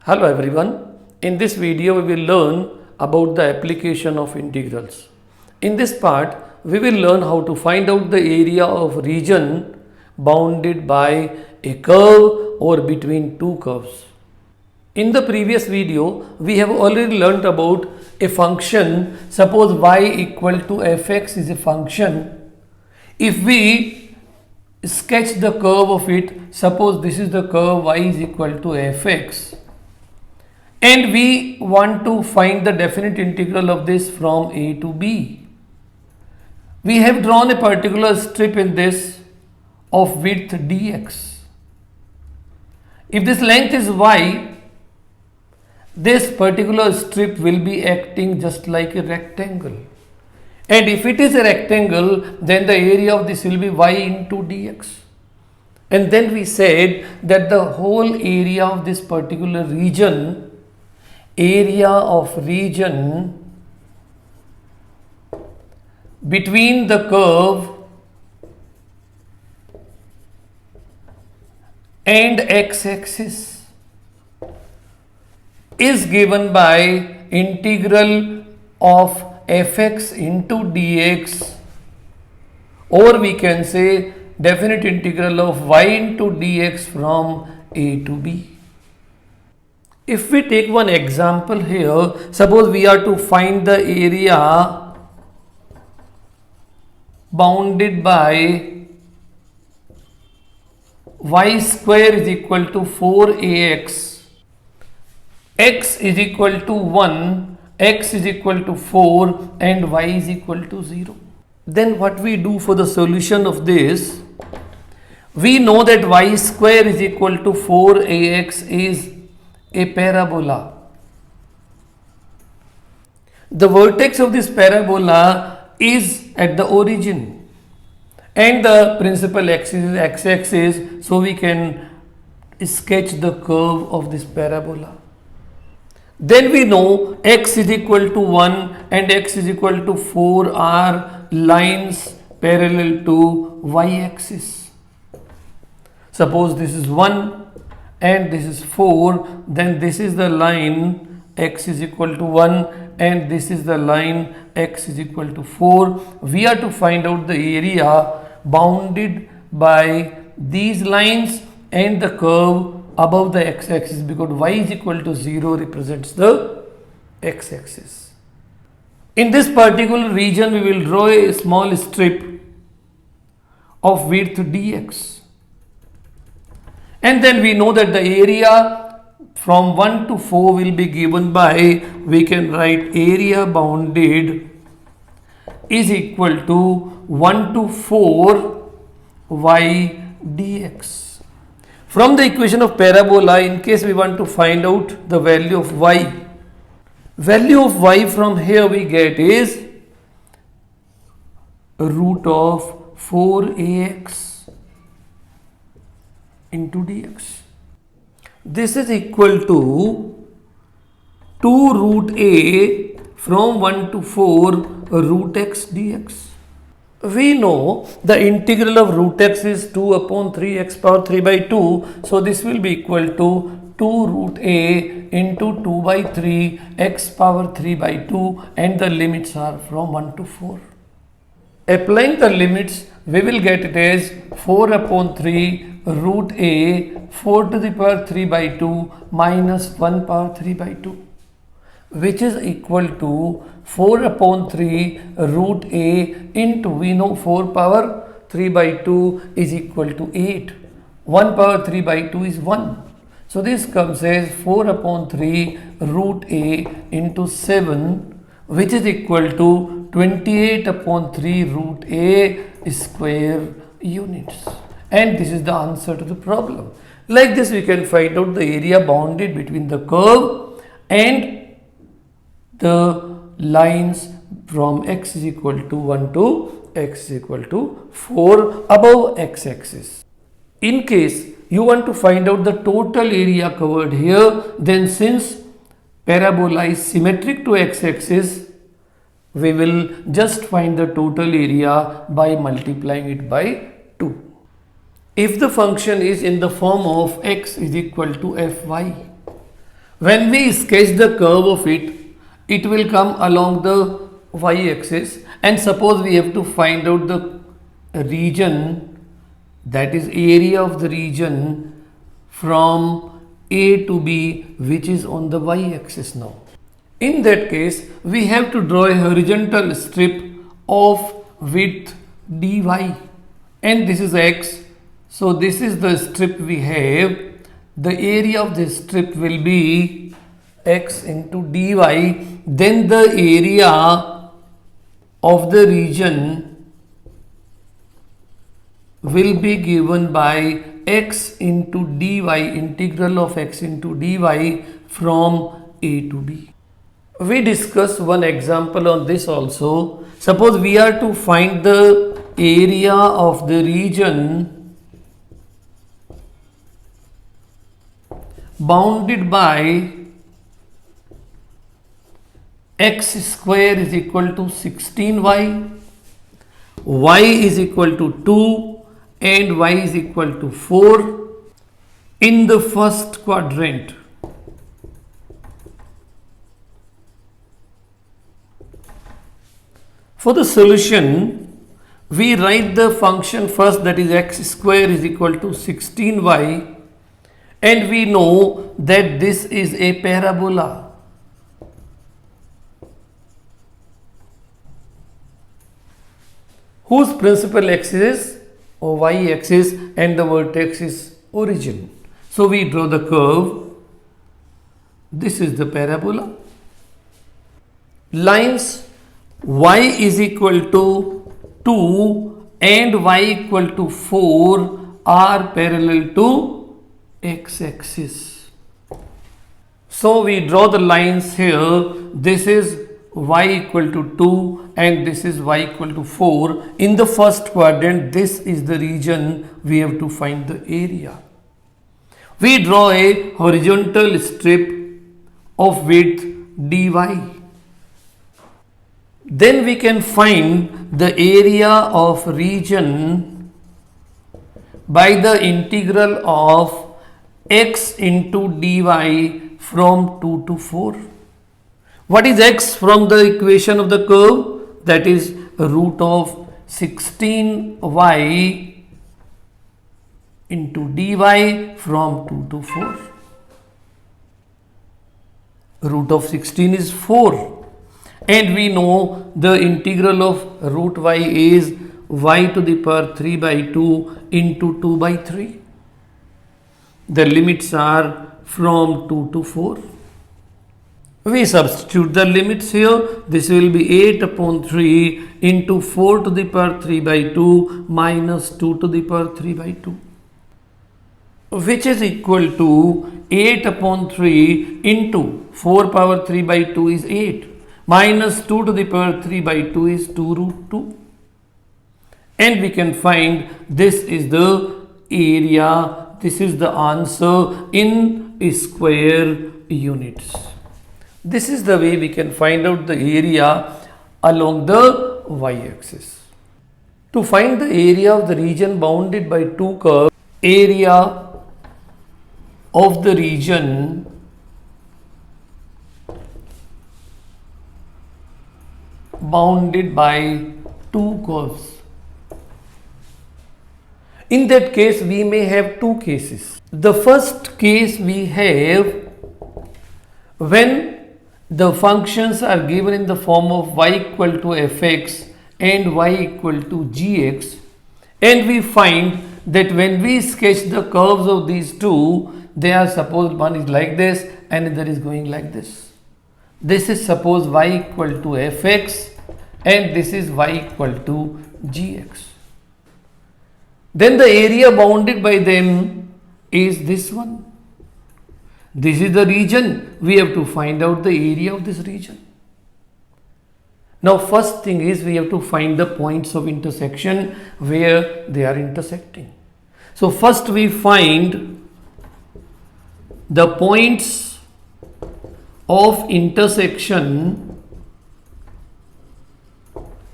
Hello everyone. In this video we will learn about the application of integrals. In this part we will learn how to find out the area of region bounded by a curve or between two curves. In the previous video we have already learnt about a function. Suppose y equal to fx is a function. If we sketch the curve of it, suppose this is the curve y is equal to fx. And we want to find the definite integral of this from a to b. We have drawn a particular strip in this of width dx. If this length is y, this particular strip will be acting just like a rectangle. And if it is a rectangle, then the area of this will be y into dx. And then we said that the whole area of this particular region, between the curve and x-axis is given by integral of fx into dx, or we can say definite integral of y into dx from a to b. If we take one example here, suppose we are to find the area bounded by y square is equal to 4ax, x is equal to 1, x is equal to 4 and y is equal to 0. Then what we do for the solution of this? We know that y square is equal to 4ax is a parabola. The vertex of this parabola is at the origin and the principal axis is x-axis, so we can sketch the curve of this parabola. Then we know x is equal to 1 and x is equal to 4 are lines parallel to y-axis. Suppose this is 1 and this is 4, then this is the line x is equal to 1 and this is the line x is equal to 4. We are to find out the area bounded by these lines and the curve above the x-axis, because y is equal to 0 represents the x-axis. In this particular region we will draw a small strip of width dx. And then we know that the area from 1 to 4 will be given by, we can write area bounded is equal to 1 to 4 y dx. From the equation of parabola, in case we want to find out the value of y, value of y from here we get is root of 4ax into dx. This is equal to 2 root a from 1 to 4 root x dx. We know the integral of root x is 2 upon 3 x power 3 by 2. So this will be equal to 2 root a into 2 by 3 x power 3 by 2, and the limits are from 1 to 4. Applying the limits, we will get it as 4 upon 3 root a 4 to the power 3 by 2 minus 1 power 3 by 2, which is equal to 4 upon 3 root a into, we know 4 power 3 by 2 is equal to 8. 1 power 3 by 2 is 1. So this comes as 4 upon 3 root a into 7, which is equal to 28 upon 3 root a square units. And this is the answer to the problem. Like this we can find out the area bounded between the curve and the lines from x is equal to 1 to x is equal to 4 above x-axis. In case you want to find out the total area covered here, then since parabola is symmetric to x-axis, we will just find the total area by multiplying it by 2. If the function is in the form of x is equal to fy, When we sketch the curve of it, it will come along the y-axis, and suppose we have to find out the region, that is area of the region from A to B, which is on the y-axis now. In that case, we have to draw a horizontal strip of width dy, and this is x. So this is the strip we have. The area of this strip will be x into dy. Then the area of the region will be given by x into dy, integral of x into dy from A to B. We discussed one example on this also. Suppose we are to find the area of the region bounded by x square is equal to 16y, y is equal to 2 and y is equal to 4 in the first quadrant. For the solution, we write the function first, that is x square is equal to 16y, and we know that this is a parabola. Whose principal axis is y-axis and the vertex is origin. So we draw the curve. This is the parabola. Lines y is equal to 2 and y equal to 4 are parallel to x-axis. So we draw the lines here. This is y equal to 2 and this is y equal to 4. In the first quadrant, this is the region we have to find the area. We draw a horizontal strip of width dy. Then we can find the area of region by the integral of x into dy from 2 to 4. What is x from the equation of the curve? That is root of 16y into dy from 2 to 4. Root of 16 is 4. And we know the integral of root y is y to the power 3 by 2 into 2 by 3. The limits are from 2 to 4. We substitute the limits here. This will be 8 upon 3 into 4 to the power 3 by 2 minus 2 to the power 3 by 2, which is equal to 8 upon 3 into 4 power 3 by 2 is 8. Minus 2 to the power 3 by 2 is 2 root 2. And we can find this is the area, this is the answer in square units. This is the way we can find out the area along the y-axis. To find the area of the region bounded by two curves, area of the region bounded by two curves. In that case, we may have two cases. The first case we have when the functions are given in the form of y equal to fx and y equal to gx, and we find that when we sketch the curves of these two, they are, suppose one is like this and another is going like this. This is suppose y equal to fx and this is y equal to gx. Then the area bounded by them is this one. This is the region. We have to find out the area of this region. Now first thing is we have to find the points of intersection where they are intersecting. So first we find the points of intersection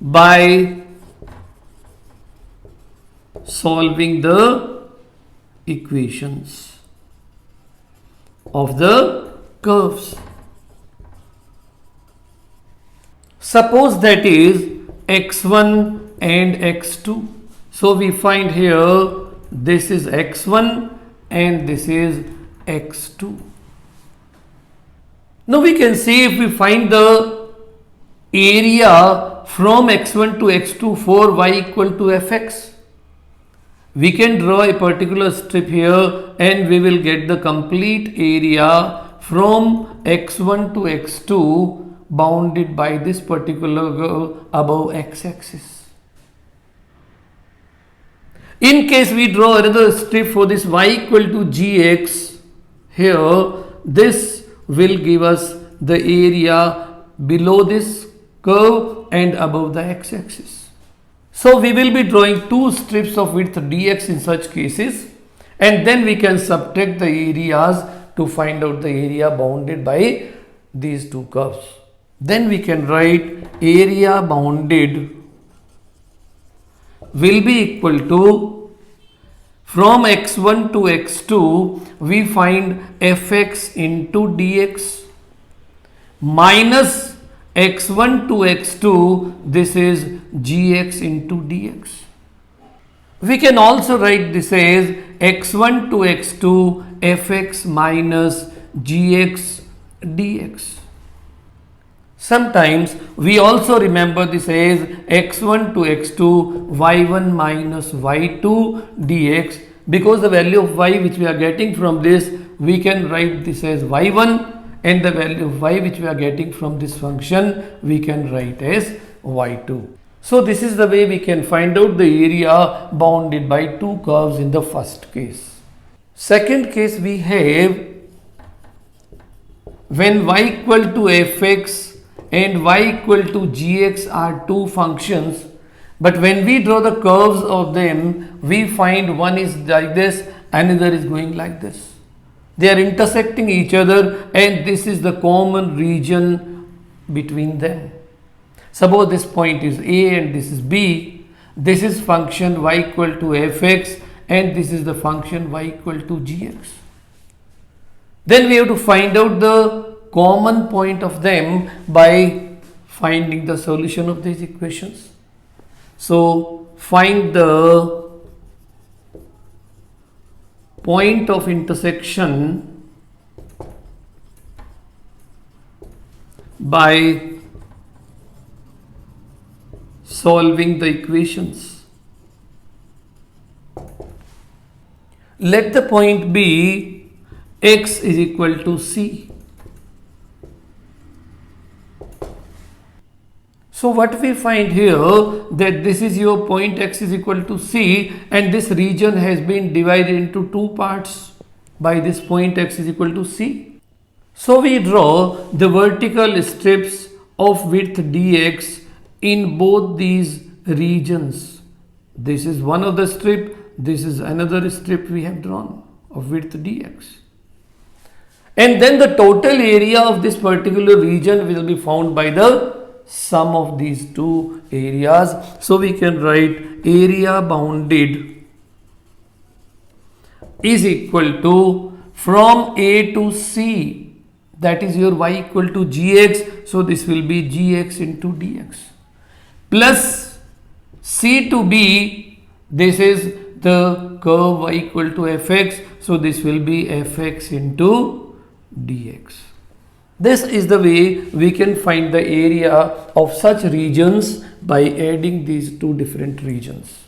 by solving the equations of the curves. Suppose that is x1 and x2. So we find here this is x1 and this is x2. Now we can see if we find the area from x1 to x2 for y equal to fx. We can draw a particular strip here and we will get the complete area from x1 to x2 bounded by this particular curve above x-axis. In case we draw another strip for this y equal to gx, here this will give us the area below this curve and above the x-axis. So we will be drawing two strips of width dx in such cases, and then we can subtract the areas to find out the area bounded by these two curves. Then we can write area bounded will be equal to, from x1 to x2 we find fx into dx minus x1 to x2, this is gx into dx. We can also write this as x1 to x2 fx minus gx dx. Sometimes we also remember this as x1 to x2 y1 minus y2 dx, because the value of y which we are getting from this, we can write this as y1, and the value of y which we are getting from this function we can write as y2. So this is the way we can find out the area bounded by two curves in the first case. Second case we have when y equal to fx and y equal to gx are two functions, but when we draw the curves of them we find one is like this, another is going like this. They are intersecting each other and this is the common region between them. Suppose this point is A and this is B. This is function y equal to fx and this is the function y equal to gx. Then we have to find out the common point of them by finding the solution of these equations. So find the point of intersection by solving the equations. Let the point be x is equal to c. So what we find here, that this is your point x is equal to c, and this region has been divided into two parts by this point x is equal to c. So we draw the vertical strips of width dx in both these regions. This is one of the strip, this is another strip we have drawn of width dx. And then the total area of this particular region will be found by the sum of these two areas. So we can write area bounded is equal to from A to C, that is your y equal to gx, so this will be gx into dx, plus C to B, this is the curve y equal to fx, so this will be fx into dx. This is the way we can find the area of such regions by adding these two different regions.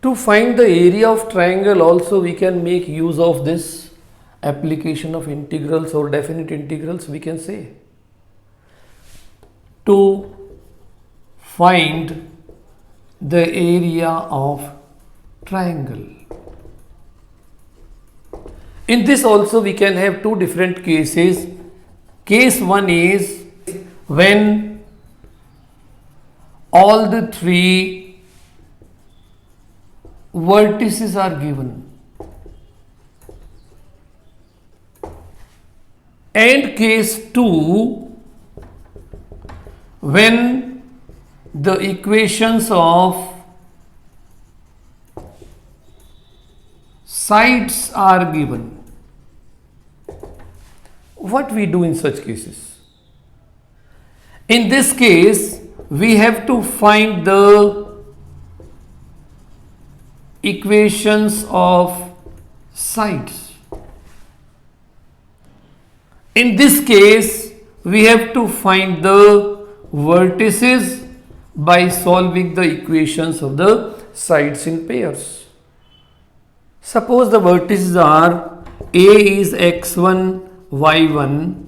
To find the area of triangle also we can make use of this application of integrals or definite integrals, we can say. To find the area of triangle. In this also we can have two different cases. Case 1 is when all the three vertices are given, and case 2 when the equations of sides are given. what we do in such cases? In this case, we have to find the equations of sides. In this case, we have to find the vertices by solving the equations of the sides in pairs. Suppose the vertices are A is x1, y1,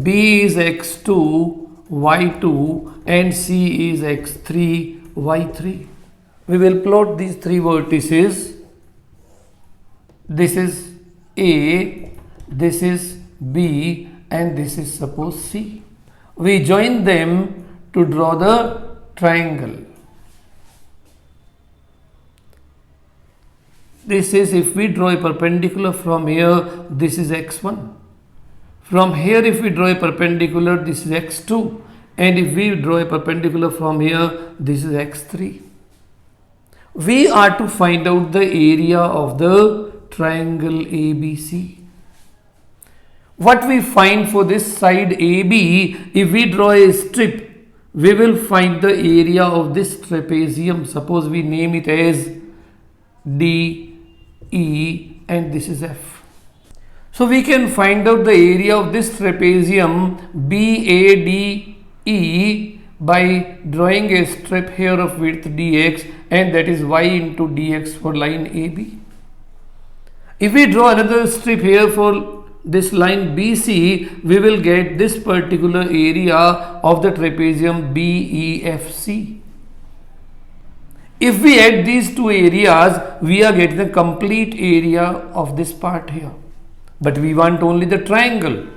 B is x2, y2 and C is x3, y3. We will plot these three vertices. This is A, this is B and this is suppose C. We join them to draw the triangle. This is, if we draw a perpendicular from here, this is x1. From here, if we draw a perpendicular, this is x2. And if we draw a perpendicular from here, this is x3. We are to find out the area of the triangle ABC. What we find for this side AB, if we draw a strip, we will find the area of this trapezium. Suppose we name it as D, E and this is F. So we can find out the area of this trapezium BADE by drawing a strip here of width dx, and that is y into dx for line AB. If we draw another strip here for this line BC, we will get this particular area of the trapezium BEFC. If we add these two areas, we are getting the complete area of this part here. But we want only the triangle.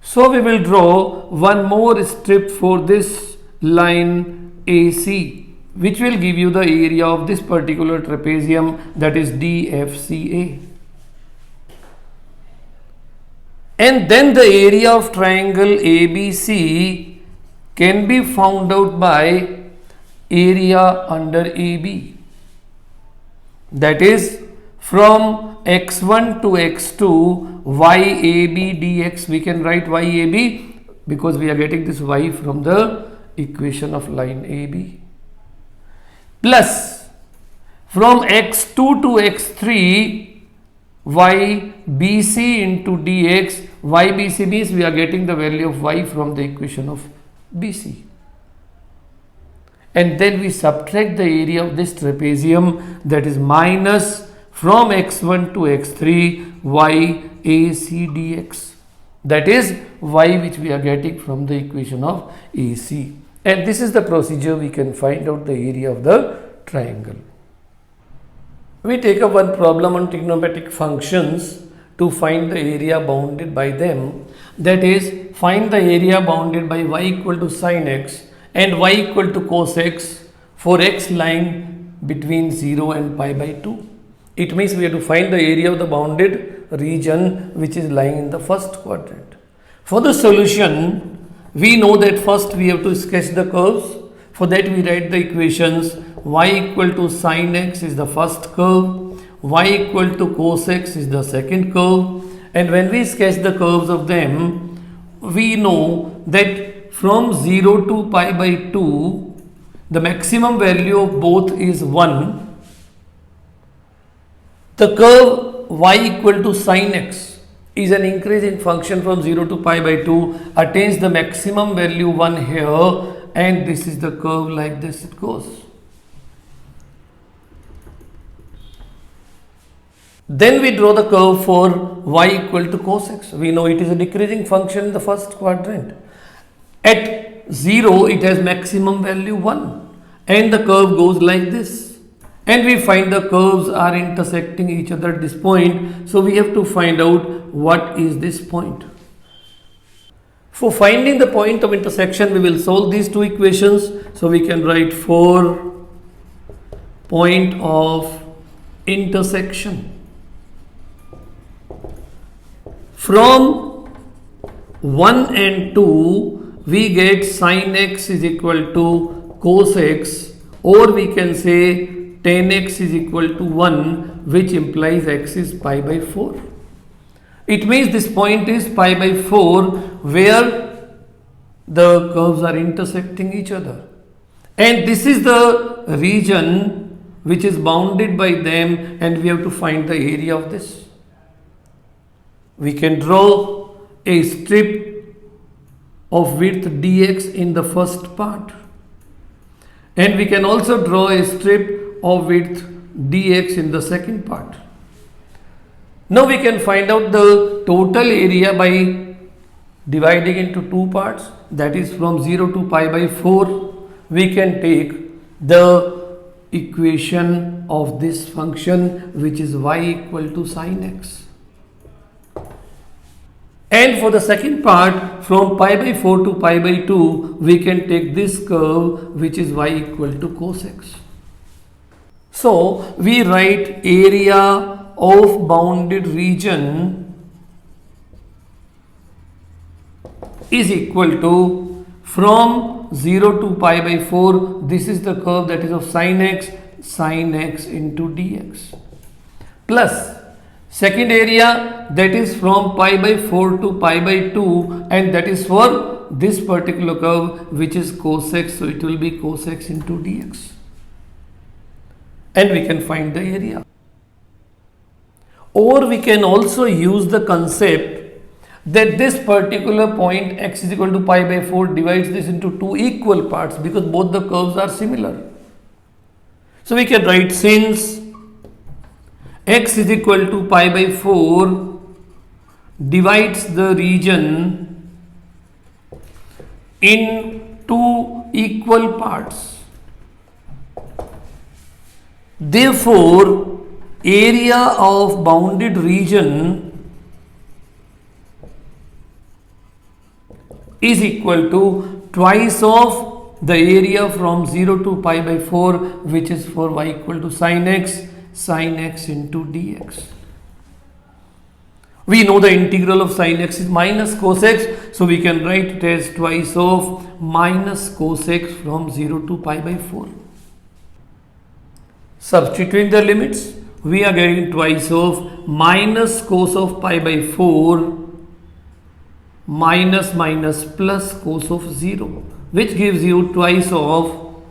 So we will draw one more strip for this line AC, which will give you the area of this particular trapezium, that is DFCA. And then the area of triangle ABC can be found out by area under AB. That is, from x1 to x2, YAB dx, we can write YAB because we are getting this y from the equation of line AB. Plus, from x2 to x3, YBC into dx, YBC means we are getting the value of y from the equation of BC. And then we subtract the area of this trapezium, that is minus from x1 to x3 YAC dx. That is y which we are getting from the equation of AC. And this is the procedure we can find out the area of the triangle. We take up one problem on trigonometric functions to find the area bounded by them. That is, find the area bounded by y equal to sin x and y equal to cos x for x lying between 0 and pi by 2. It means we have to find the area of the bounded region which is lying in the first quadrant. For the solution, we know that first we have to sketch the curves. For that we write the equations. Y equal to sin x is the first curve, y equal to cos x is the second curve, and when we sketch the curves of them, we know that from 0 to pi by 2, the maximum value of both is 1. The curve y equal to sin x is an increasing function from 0 to pi by 2, attains the maximum value 1 here, and this is the curve, like this it goes. Then we draw the curve for y equal to cos x. We know it is a decreasing function in the first quadrant. At 0, it has maximum value 1, and the curve goes like this. And we find the curves are intersecting each other at this point. So we have to find out what is this point. For finding the point of intersection, we will solve these two equations. So we can write for point of intersection. From 1 and 2, we get sin x is equal to cos x, or we can say tan x is equal to 1, which implies x is pi by 4. It means this point is pi by 4 where the curves are intersecting each other. And this is the region which is bounded by them, and we have to find the area of this. We can draw a strip of width dx in the first part, and we can also draw a strip of width dx in the second part. Now we can find out the total area by dividing into two parts, that is from 0 to pi by 4. We can take the equation of this function, which is y equal to sine x. And for the second part, from pi by 4 to pi by 2, we can take this curve, which is y equal to cos x. So we write area of bounded region is equal to, from 0 to pi by 4, this is the curve that is of sine x into dx, plus second area that is from pi by 4 to pi by 2, and that is for this particular curve, which is cos x, so it will be cos x into dx, and we can find the area. Or we can also use the concept that this particular point x is equal to pi by 4 divides this into two equal parts, because both the curves are similar. So we can write, since x is equal to pi by 4 divides the region in two equal parts, therefore area of bounded region is equal to twice of the area from 0 to pi by 4, which is for y equal to sine x into dx. We know the integral of sine x is minus cos x, so we can write it as twice of minus cos x from 0 to pi by 4. Substituting the limits, we are getting twice of minus cos of pi by 4 minus plus cos of 0, which gives you twice of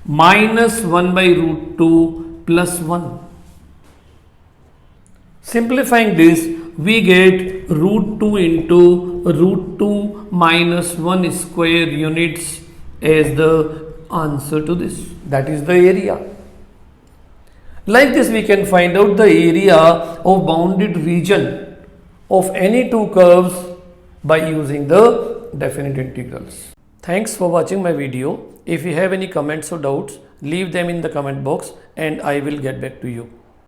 minus 1 by root 2 plus 1. Simplifying this, we get root 2 into root 2 minus 1 square units as the answer to this. That is the area. Like this, we can find out the area of bounded region of any two curves by using the definite integrals. Thanks for watching my video. If you have any comments or doubts, leave them in the comment box and I will get back to you.